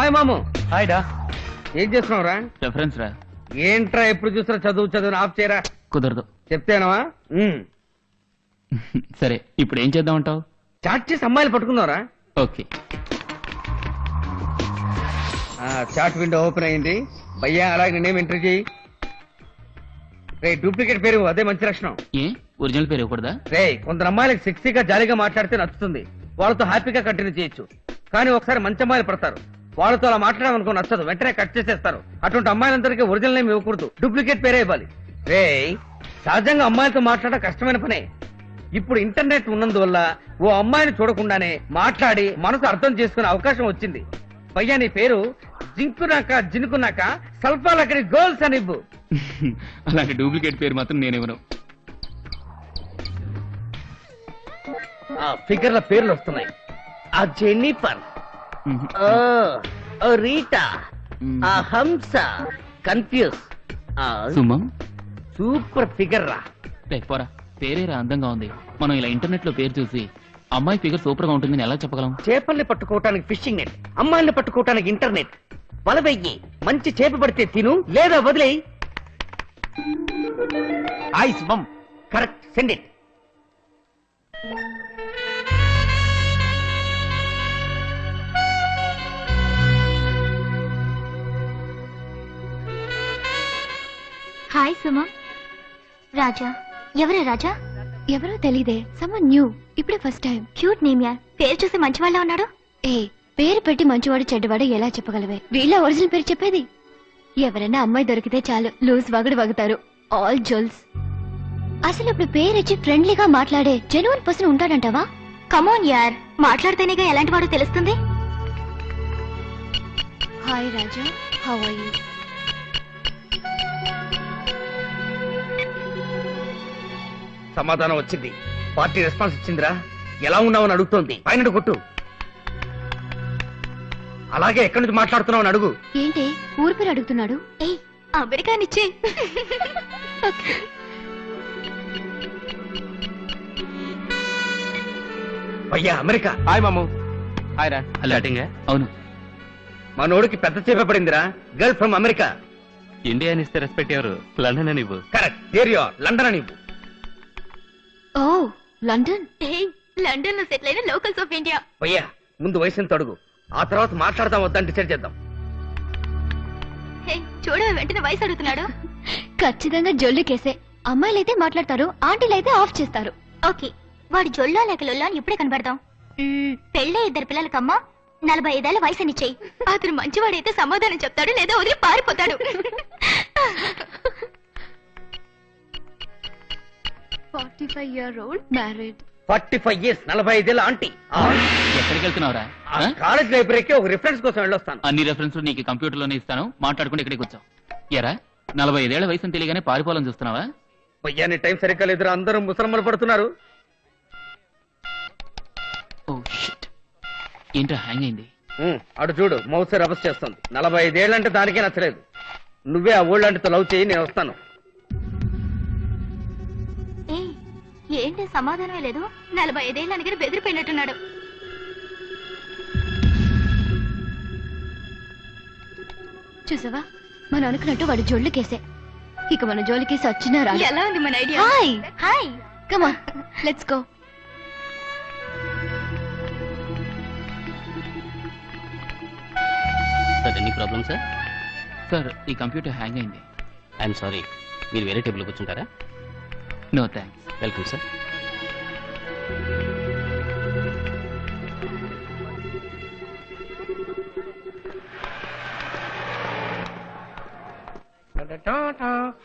Hi మాము. Hi డా. ఏం చేస్తున్నావురా? రెఫరెన్స్ రా. ఏంట్రా ఎప్పుడు చూసినా చదువు ఆఫ్ చేయరా. కుదరదు. చెప్తేనవా? సరే ఇప్పుడు ఏం చేద్దాం అంటావు? చాట్ చేసి అమ్మాయిలు పట్టుకుందావరా? ఓకే. చాట్ విండో ఓపెన్ అయింది. భయ్యా అలాగే నేమ్ ఎంట్రీ చేయి. రే డూప్లికేట్ పేరు అదే మంచి లక్షణం. ఏ ఒరిజినల్ పేరు ఇవ్వకూడదా? రే కొందరు అమ్మాయిలకు సెక్సీగా జాలీగా మాట్లాడితే నచ్చుతుంది, వాళ్ళతో హ్యాపీగా కంటిన్యూ చేయొచ్చు. కానీ ఒకసారి మంచి అమ్మాయిలు పడతారు, వాళ్ళతో అలా మాట్లాడమనుకో నచ్చదు, వెంటనే కట్ చేసేస్తారు. అటువంటి అమ్మాయిలందరికీ ఒరిజినల్ నేమ్ ఇవ్వకూడదు, డూప్లికేట్ పేరే ఇవ్వాలి. రే సహజంగా అమ్మాయిలతో మాట్లాడడం కష్టమైన పనే. ఇప్పుడు ఇంటర్నెట్ ఉన్నందువల్ల ఓ అమ్మాయిని చూడకుండానే మాట్లాడి మనసు అర్థం చేసుకునే అవకాశం వచ్చింది. పయ్యా నీ పేరు జింకునాక జినుకున్నాక సల్ఫాలక్కడి గర్ల్స్ అని ఇవ్వు. అలాంటి డూప్లికేట్ పేరు మాత్రం నేను ఇవ్వను. ఫిగర్ల పేర్లు వస్తున్నాయి. ఆ జెన్నిఫర్, రీటా, ఆ హంస, కన్ఫ్యూజ్, సుమం. సూపర్ ఫిగర్ రా. పోరా, పేరేరా అందంగా ఉంది. మనం ఇలా ఇంటర్నెట్ లో పేరు చూసి అమ్మాయి ఫిగర్ సూపర్ గా ఉంటుందని ఎలా చెప్పగలం? చేపల్ని పట్టుకోవటానికి ఫిషింగ్ నెట్, అమ్మాయిని పట్టుకోవటానికి ఇంటర్నెట్. వల వెయ్యి, మంచి చేప పడితే తిను, లేదా వదిలేయి. హాయ్ శుభం. Correct, send it. హాయ్ సుమం. రాజా. ఎవరే రాజా? ఎవరో తెలీదే. సమ్మన్ న్యూ, ఇప్పుడే ఫస్ట్ టైం. క్యూట్ నేమ్ యార్. పేరు చూసి మంచివాళ్ళ ఉన్నాడు. ఏ పేరు పెట్టి మంచివాడు చెడ్డవాడు ఎలా చెప్పగలవే? వీళ్ళ ఒరిజినల్ పేరు చెప్పేది. ఎవరైనా అమ్మాయి దొరికితే చాలు లూజ్ వగడు వగుతారు. ఆల్ జోల్స్. అసలు ఇప్పుడు పేరిచ్చి ఫ్రెండ్లీగా మాట్లాడే జెన్యూన్ పర్సన్ ఉంటాడంటావా? కమోన్ యార్, మాట్లాడితేనేగా ఎలాంటి వాడో తెలుస్తుంది. Hi Raja, how are you? సమాధానం వచ్చింది. పార్టీ రెస్పాన్స్ ఇచ్చిందిరా. ఎలా ఉన్నావని అడుగుతోంది. పైన కొట్టు. అలాగే ఎక్కడి నుంచి మాట్లాడుతున్నావు అని అడుగు. ఏంటి ఊరి పేరు అడుగుతున్నాడు? ఏయ్ అమెరికానిచ్చే. అయ్యా అమెరికా. హాయ్ మాము. హాయ్ రా. అవును, మనోడికి పెద్ద చేప పడిందిరా. Girl from America. ఇండియా అని ఇస్తే రెస్పెక్ట్ ఎవరు? లండన్ అని ఇవ్వు. Correct, there you are. London అని ఇవ్వు. Oh London. లండన్ లో సెటిల్ అయిన లోకల్స్ ఆఫ్ ఇండియా. అయ్యా ముందు వయసుని తడుగు, ఆ తర్వాత మాట్లాడతాం వద్దని డిసైడ్ చేద్దాం. చూడ వెంటనే వయసు అడుగుతున్నాడు. ఖచ్చితంగా జొల్లు కేసే. అమ్మాయిలైతే మాట్లాడతారు, ఆంటీలైతే ఆఫ్ చేస్తారు. ఓకే, వాడి జొల్లో లేక లొల్లో అని ఇప్పుడే కనబడదాం. పెళ్ళే 2 పిల్లలకమ్మా, 45 వయసు అని చెయ్యి. అతను మంచివాడైతే సమాధానం చెప్తాడు, లేదా వదిలి పారిపోతాడు. 45-year-old married. 45 years, 45 aunty. ఎక్కడికి వెళ్తున్నావురా? కాలేజ్ లైబ్రరీకి ఒక రిఫరెన్స్ కోసం వెళ్ళొస్తాను. అన్ని రెఫరెన్స్ నీకు కంప్యూటర్ లోనే ఇస్తాను, మాట్లాడుకుంటే ఇక్కడికి వచ్చావు. ఎరా 45 ఏళ్ల వయసుని తెలియగానే పారిపోవాలని చూస్తున్నావా? అయ్యాని టైం సరిగ్గా లేదురా, అందరూ ముసలమ్మలు పడుతున్నారు. ఓ షిట్, ఏంట్రా హ్యాంగ్ అయింది? అటు చూడు, మౌస్ రబస్ చేస్తుంది. 45 ఏళ్ళంటే దానికే నచ్చలేదు. నువ్వే ఆ ఓల్డ్ ఆంటీతో లవ్ చేయి, నేను వస్తాను. ఏంటి సమాధానమే లేదు? 45 ఏళ్ళ దగ్గర బెదిరిపోయినట్టున్నాడు. చూసావా, మనం అనుకున్నట్టు వాడు జోళ్ళు కేసే. ఇక మన జోలి కేసి వచ్చినా రా. ఎలా ఉంది మన idea? Hi hi, come on let's go. Sir any problem sir? Sir ఈ కంప్యూటర్ హ్యాంగ్ అయింది. ఐఎమ్ సారీ, మీరు వేరే టేబుల్ కూర్చుంటారా? No thanks. Welcome sir.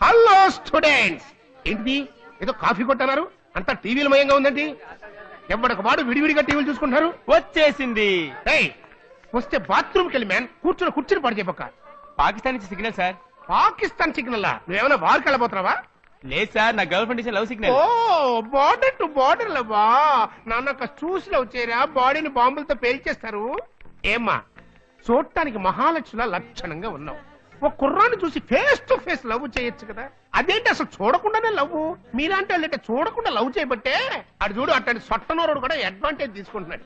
Hello students. ఏంటిది, ఏదో కాఫీ కొట్టన్నారు, అంతా టీవీల మయంగా ఉందండి. ఎవరికి వాడు విడివిడిగా టీవీలు చూసుకుంటున్నారు. వచ్చేసింది. వస్తే బాత్రూమ్కి వెళ్ళి మ్యాన్ కూర్చుని కూర్చుని పడి చెప్పక. పాకిస్తాన్ నుంచి సిగ్నల్ సార్. పాకిస్తాన్ సిగ్నల్? నువ్వేమైనా వారికి వెళ్ళబోతున్నావా? లేదు సార్, నా గర్ల్ ఫ్రెండ్ ఇచ్చే love signal. Oh border to border లవ్వా? నాన్న చూసి లవ్ చేయరా, బాడీని బాంబులతో పేల్చేస్తారు. ఏమ్మా, చూడటానికి మహాలక్ష్మిలా లక్షణంగా ఉన్నావు. ఒక కుర్రాన్ని చూసి ఫేస్ టు ఫేస్ లవ్ చేయొచ్చు కదా. అదేంటి అసలు చూడకుండానే లవ్? మీరంటే వాళ్ళంటే చూడకుండా లవ్ చేయబట్టే అటు చూడు, అట్లాంటి సొట్టనోరుడు కూడా అడ్వాంటేజ్ తీసుకుంటున్నాడు.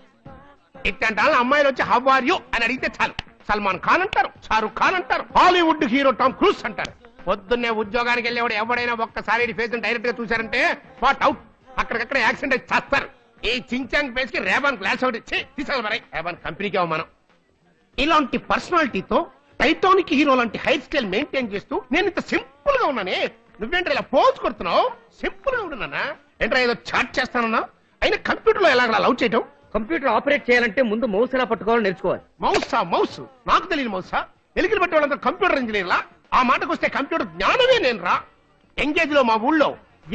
ఇట్లాంటి వాళ్ళ అమ్మాయిలు వచ్చి హౌ ఆర్ యు అని అడిగితే చాలు, సల్మాన్ ఖాన్ అంటారు, షారుఖ్ ఖాన్ అంటారు, హాలీవుడ్ హీరో టామ్ క్రూజ్ అంటారు. పొద్దున్నే ఉద్యోగానికి వెళ్ళేవాడు ఎవడైనా ఒక్కసారి ఫేస్ డైరెక్ట్ గా చూశారంటే స్పాట్ అవుట్, అక్కడికక్కడ యాక్సిడెంట్ అయితే చేస్తారు. ఈ చించాంగ్ ఫేస్ కి రేబాన్ గ్లాస్ ఒకటి తీసాలి మరి, రేబాన్ కంపెనీకి అవమానం. ఇలాంటి పర్సనాలిటీతో టైటానిక్ హీరో లాంటి హెయిర్ స్టైల్ మెయింటైన్ చేస్తూ నేను ఇంత సింపుల్ గా ఉన్నానే, నువ్వేంటే ఇలా పోజ్ కొడుతున్నావు? సింపుల్ గా ఉంటున్నా ఏంట్రా, ఏదో చాట్ చేస్తానన్నా? అయినా కంప్యూటర్ లో ఎలాగ లవ్ చేయటం? కంప్యూటర్ ఆపరేట్ చేయాలంటే ముందు మౌస్ ఎలా పట్టుకోవాలో నేర్చుకోవాలి. మౌస్ నాకు తెలియదు. మౌసా ఎలికలు పెట్టే వాళ్ళంతా కంప్యూటర్ ఇంజనీర్లా? ఆ మాటకు వస్తే కంప్యూటర్ జ్ఞానమే నేను రా. ఎంగేజ్ లో మా ఊళ్ళో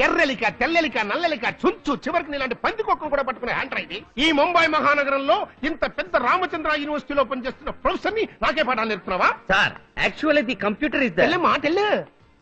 ఎర్రెలిక, తెల్లెలిక, నల్లెలిక, చుంచు, చివరికి ఇలాంటి పందికొక్కం కూడా పట్టుకునే హ్యాండ్ ఇది. ఈ ముంబై మహానగరంలో ఇంత పెద్ద రామచంద్ర యూనివర్సిటీలో పనిచేస్తున్న ప్రొఫెసర్ ని నాకే పాఠాలు నేర్పుతున్నావా? Sir actually the computer is మాటెళ్ళే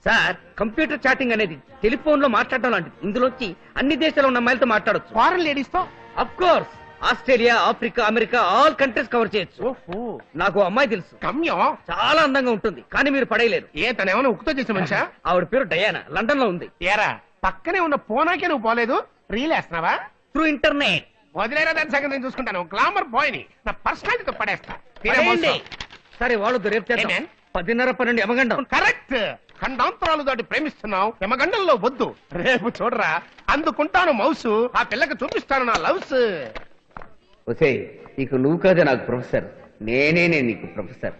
సార్. కంప్యూటర్ చాటింగ్ అనేది టెలిఫోన్ లో మాట్లాడడం లాంటిది. ఇందులోకి అన్ని దేశాల్లో ఉన్న అమ్మాయిలతో మాట్లాడొచ్చు. ఫారెన్ లేడీస్ తో of course Australia, Africa, America all countries cover చేయొచ్చు. ఓహో, నాకు అమ్మాయి తెలుసు, కమ్యం. చాలా అందంగా ఉంటుంది, కానీ మీరు పడేయలేరు. ఏ తనేమన్నా ఉక్కుతో చేసే మనిషా? ఆవిడ పేరు డయానా, లండన్ లో ఉంది. ఏరా పక్కనే ఉన్న పోనాకే నువ్వు పోలేదు, రీల్ వేస్తున్నావా? Through internet. వదిలేరా, దాని సంగతి నేను చూసుకుంటాను. గ్లామర్ బాయ్ ని నా పర్సనాలిటీతో పడేస్తా. పడేయండి. సరే వాళ్ళు రేపు చేద్దాం. ఏమేన్? 10:30-12 యమగండం. కరెక్ట్. ఖండాంతరాలు దాటి ప్రేమిస్తున్నావు, యమగండంలో వద్దు. రేపు చూడరా, అందుకుంటాను మౌసు, ఆ పిల్లకి చూపిస్తాను నా లవ్స్. ఒసే నీకు నువ్వు కాదే నాకు ప్రొఫెసర్, నేనే నీకు professor.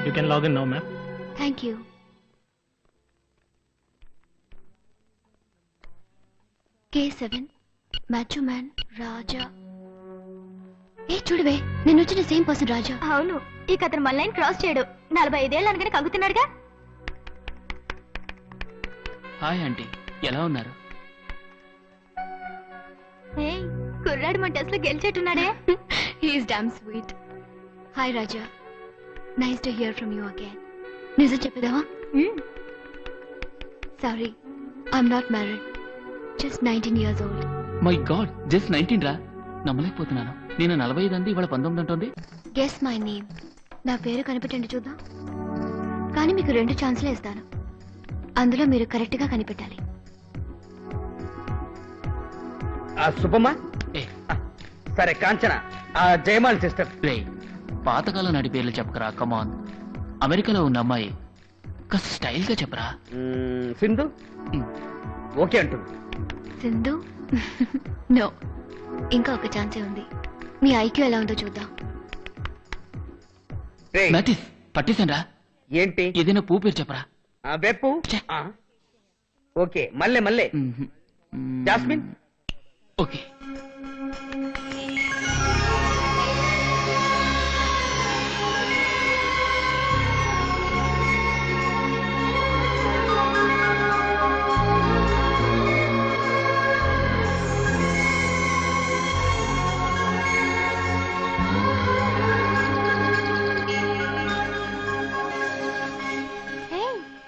You can log in now, ma'am. Thank you. K7 match man Raja. ఏ చూడవే, నేను వచ్చిన సేమ్ పర్సన్ రాజా. అవును, ఇక అతను మన లైన్ క్రాస్ చేయడు. 45 ఏళ్ళు అనగానే కగ్గుతున్నాడుగా. హాయ్ ఆంటీ, ఎలా ఉన్నారు? కుర్రాడు మన టెస్ట్ లో గెలిచేట్టున్నాడే. He's damn sweet. Hi Raja, nice to hear from you again. నిజం చెప్పేదావా? Sorry, I'm not married, just 19 years old. My god, just 19 రా, నమ్మలేకపోతున్నాను. నేను 45 అంది, ఇవాళ 19 అంటుంది. Guess my name. నా పేరు కనిపెట్టండి చూద్దాం. కానీ మీకు 2 ఛాన్స్లే ఇస్తాను, అందులో మీరు కరెక్ట్ గా కనిపెట్టాలి. సుబ్బమ్మ. ఏ సరే కాంచన, జయమాల్ సిస్టర్. రే, పాతకాలం నాటి పేర్లు చెప్పకరా, కమాన్. అమెరికాలో ఉన్న అమ్మాయి, కాస్త స్టైల్ గా చెప్పరా. సింధు. ఓకే అంటుంది. సింధు? నో, ఇంకా ఒక ఛాన్సే ఉంది. మీ ఐక్యూ ఎలా ఉందో చూద్దాం. రేయ్, మ్యాథిస్ పట్టేశాన్రా. ఏంటి ఏదైనా పూ పేరు చెప్పరా. వెప్పు. ఛే. ఓకే, మల్లె మల్లె. జాస్మిన్. ఓకే.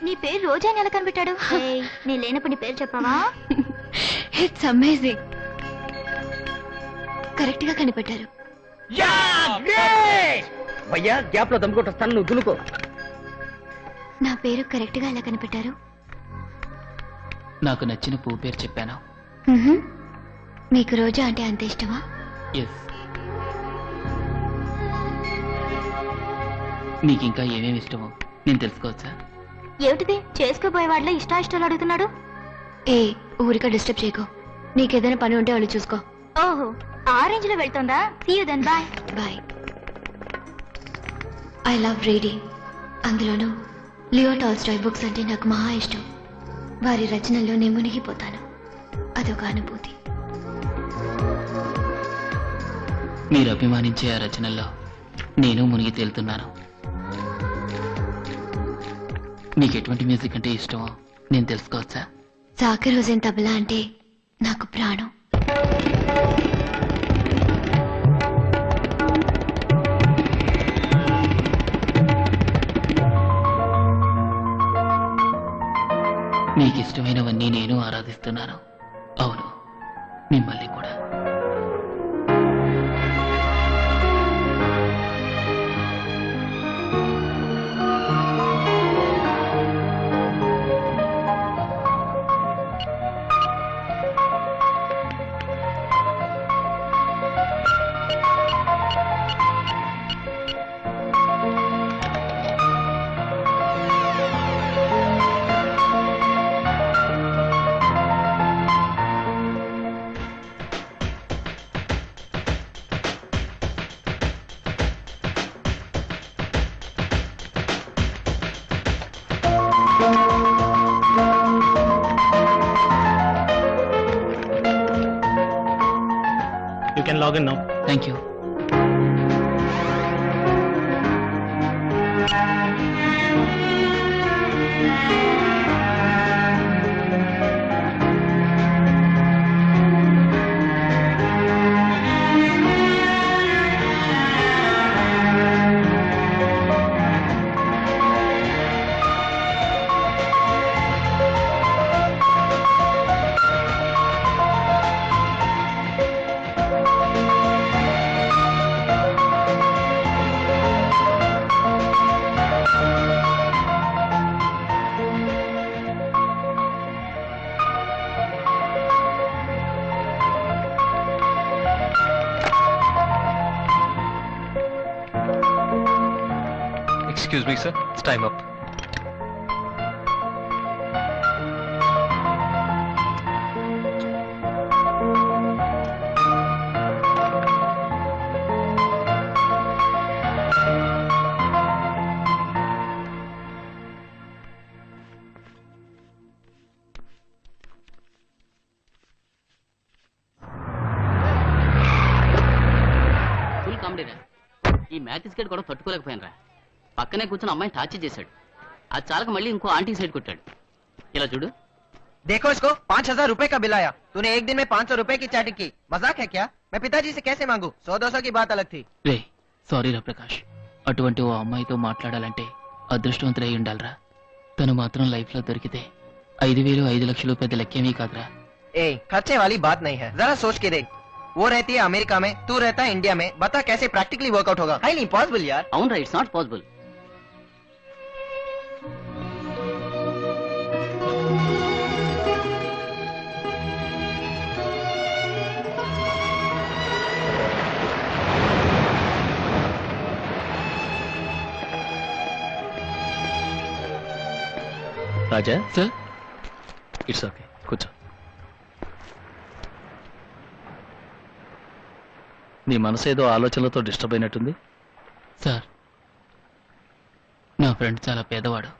నీ పేరు రోజా ఎలా కనిపెట్టాడు? నేను లేనప్పుడు నీ పేరు చెప్పావా? ఇట్స్ అమేజింగ్, కరెక్ట్ గా కనిపెట్టారు. భయ్యా, గ్యాప్ లో దమ్ముకొట్టొస్తాను, నువ్వు దులుకో. నా పేరు కరెక్ట్ గా ఎలా కనిపెట్టారు? నాకు నచ్చిన పూ పేరు చెప్పాను. మీకు రోజా అంటే అంత ఇష్టమా? ఎస్. నీకింకా ఏమేమి ఇష్టమో నేను తెలుసుకోవచ్చా? ఏమిటిది చేసుకోబోయే వాళ్ళ ఇష్టాయిష్టాలు అడుగుతున్నాడు? ఏ ఊరిక డిస్టర్బ్ చేయకో. నీకేదైనా పని ఉంటే వాళ్ళు చూసుకో. ఓహో, ఆ రేంజ్ లో వెళ్తుందా? See you then, bye bye. I love reading, అందులోనూ లియో టాల్స్టాయ్ బుక్స్ అంటే నాకు మహా ఇష్టం. వారి రచనల్లో నేను మునిగిపోతాను, అదొక అనుభూతి. మీరు అభిమానించే ఆ రచనల్లో నేను మునిగి తేలుతున్నాను. మీకు ఎటువంటి మ్యూజిక్ అంటే ఇష్టమో నేను తెలుసుకోవచ్చా? జాకిర్ హుసేన్ తబలా అంటే నాకు ప్రాణం. మీకు ఇష్టమైనవన్నీ నేను ఆరాధిస్తున్నాను. అవును, మిమ్మల్ని కూడా. You can log in now. Thank you. Excuse me, sir. It's time up. Full comedy రా. ఈ మ్యాథ్స్ గేట్ కూడా తట్టుకోలేకపోయాను. పక్కనే కూర్చొని అమ్మాయిని టార్చర్ చేశాడు. అది చాలక మళ్ళీ ఇంకో ఆంటీ సైడ్ కొట్టాడు. ఇలా చూడు. देखो इसको 5,000 रुपए का बिल आया। तूने एक दिन में 500 रुपए की चैटिंग की, मजाक है क्या? मैं पिताजी से कैसे मांगू? 100-200 की बात अलग थी। రే, సారీ రా ప్రకాష్. అటువంటి ఓ అమ్మాయితో మాట్లాడాలంటే అదృష్టవంతులై ఉండాలిరా. తను మాత్రం లైఫ్ లో దొరికితే 5,000 5,00,000 పెద్ద లెక్కేమీ కాదురా. ए खर्चे वाली बात नहीं है, जरा सोच के देख। वो रहती है अमेरिका में, तू रहता है इंडिया में, बता कैसे प्रैक्टिकली वर्कआउट होगा? हाईली इम्पॉसिबल यार। అవును రా, it's not possible. Raja, sir, it's okay, కూర్చో. నీ మనసు ఏదో ఆలోచనలతో డిస్టర్బ్ అయినట్టుంది. సార్, నా ఫ్రెండ్ చాలా పేదవాడు.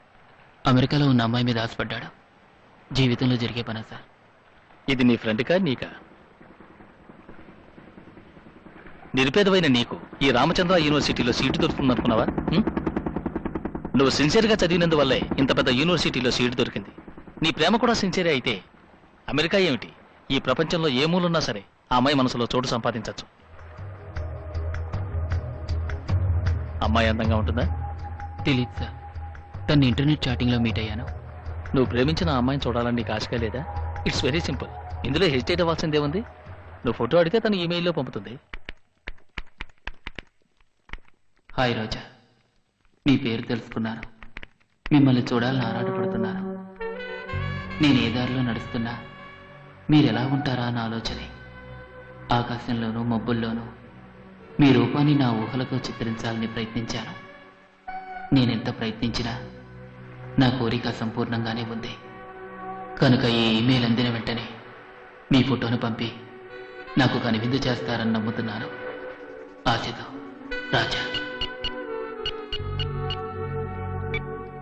అమెరికాలో ఉన్న అమ్మాయి మీద ఆశపడ్డాడు. జీవితంలో జరిగే పనా సార్? ఇది నీ ఫ్రెండ్కా నీకా? నిరుపేదవైన నీకు ఈ రామచంద్ర యూనివర్సిటీలో సీటు దొరుకుతుందనుకున్నావా? నువ్వు సిన్సియర్గా చదివినందువల్లే ఇంత పెద్ద యూనివర్సిటీలో సీటు దొరికింది. నీ ప్రేమ కూడా సిన్సియరే అయితే అమెరికా ఏమిటి, ఈ ప్రపంచంలో ఏ మూలున్నా సరే ఆ అమ్మాయి మనసులో చోటు సంపాదించవచ్చు. అమ్మాయి అందంగా ఉంటుందా? తెలీదు సార్. తను ఇంటర్నెట్ చాటింగ్లో మీట్ అయ్యాను. నువ్వు ప్రేమించిన ఆ అమ్మాయిని చూడాలని నీకు ఆశగా లేదా? It's very simple. ఇందులో హెసిటేట్ అవ్వాల్సిందేముంది? నువ్వు ఫోటో అడిగితే తను ఈమెయిల్లో పంపుతుంది. హాయ్ రోజా, మీ పేరు తెలుసుకున్నాను. మిమ్మల్ని చూడాలని ఆరాటపడుతున్నాను. నేను ఏ దారిలో నడుస్తున్నా మీరెలా ఉంటారా అన్న ఆలోచనే. ఆకాశంలోనూ మబ్బుల్లోనూ మీ రూపాన్ని నా ఊహలతో చిత్రించాలని ప్రయత్నించాను. నేనెంత ప్రయత్నించినా నా కోరిక సంపూర్ణంగానే ఉంది. కనుక ఈ ఇమెయిల్ అందిన వెంటనే మీ ఫోటోను పంపి నాకు కనువిందు చేస్తారని నమ్ముతున్నాను. ఆశతో, రాజా.